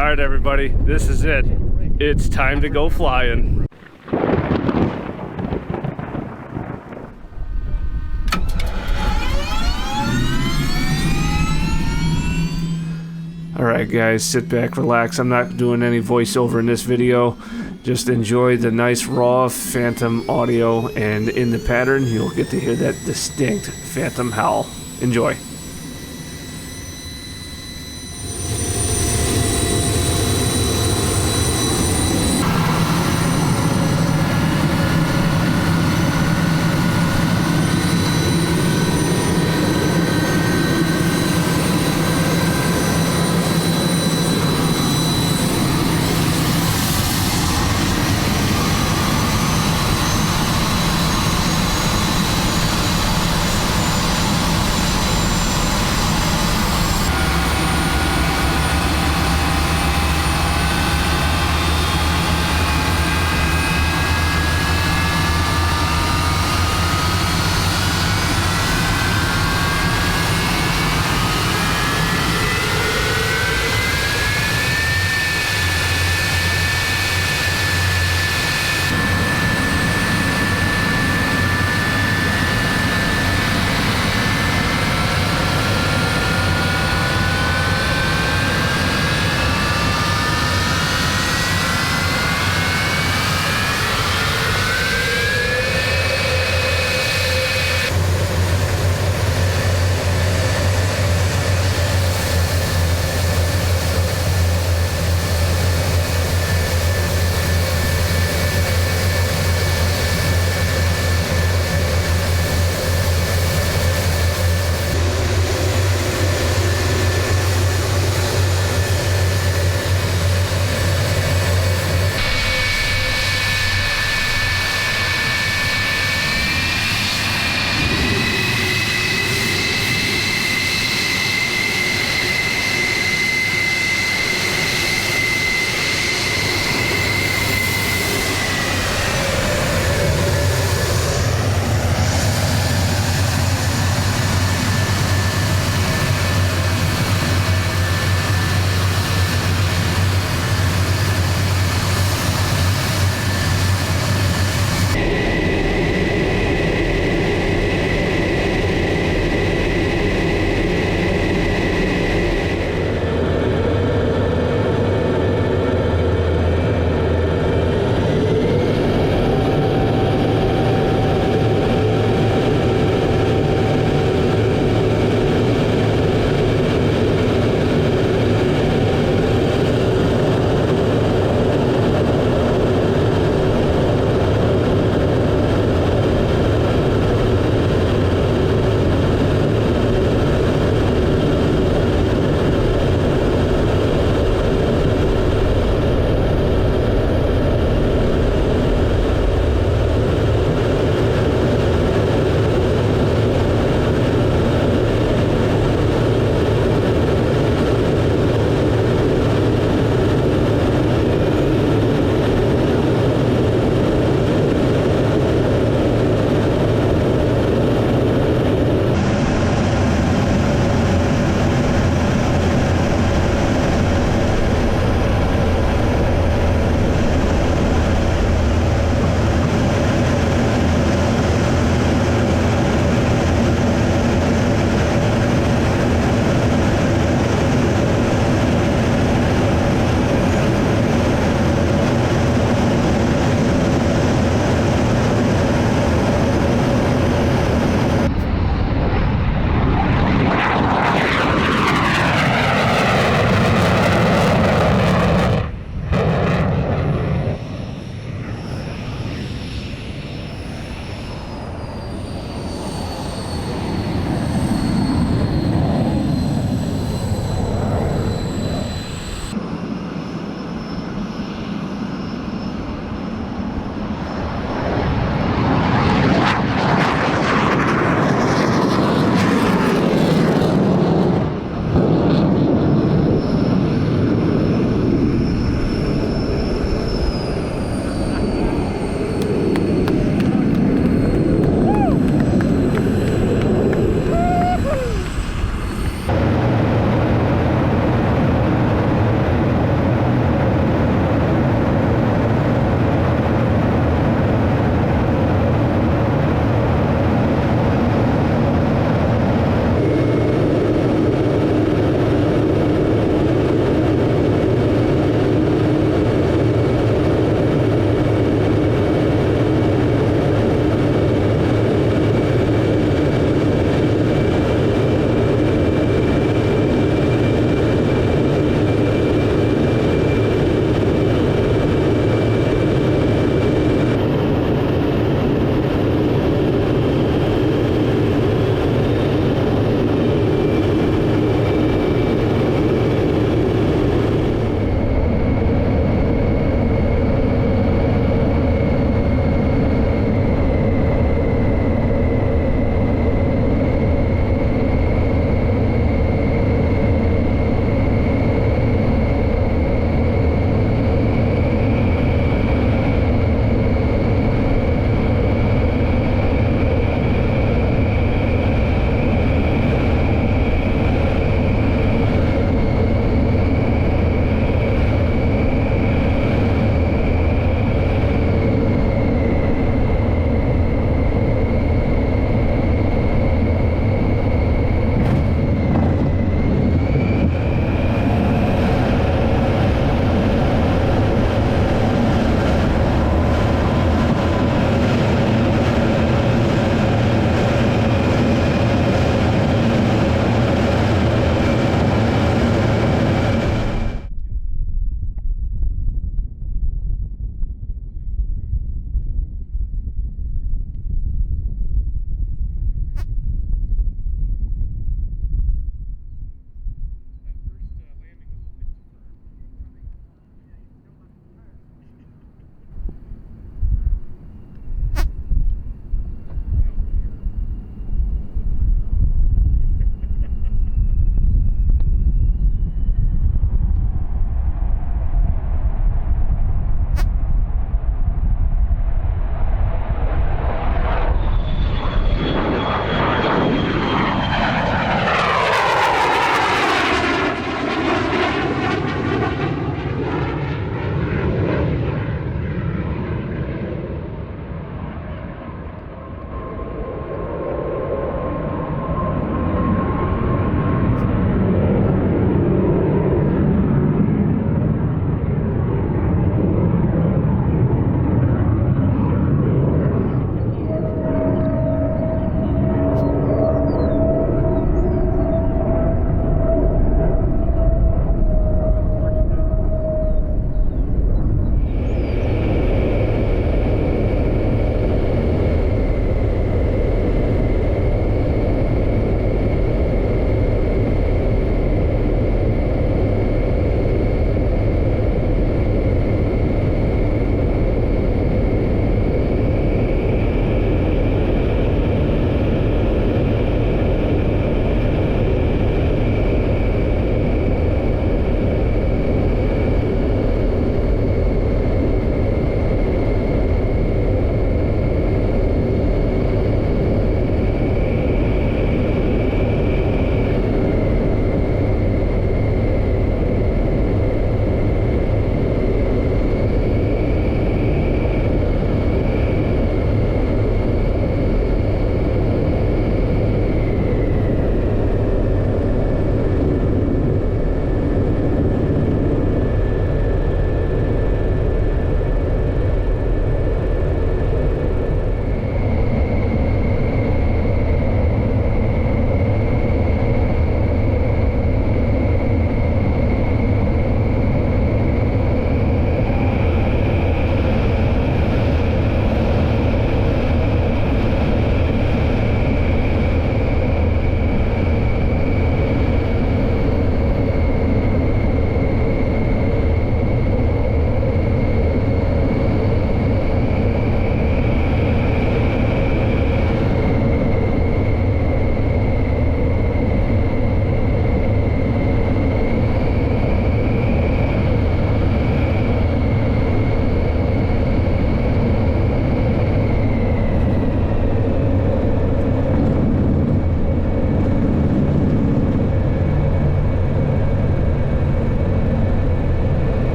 All right, everybody, this is it. It's time to go flying. All right, guys, sit back, relax. I'm not doing any voiceover in this video. Just enjoy the nice raw Phantom audio, and in the pattern, you'll get to hear that distinct Phantom howl. Enjoy.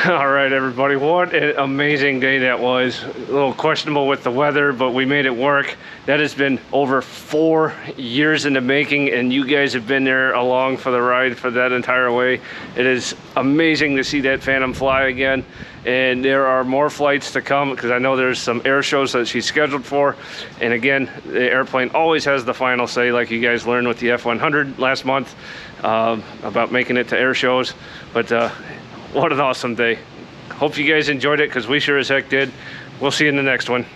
All right, everybody, what an amazing day that was. A little questionable with the weather, but we made it work. That has been over 4 years in the making, and you guys have been there along for the ride for that entire way. It is amazing to see that Phantom fly again, and there are more flights to come because I know there's some air shows that she's scheduled for. And again, the airplane always has the final say, like you guys learned with the F100 last month about making it to air shows. But what an awesome day. Hope you guys enjoyed it, because we sure as heck did. We'll see you in the next one.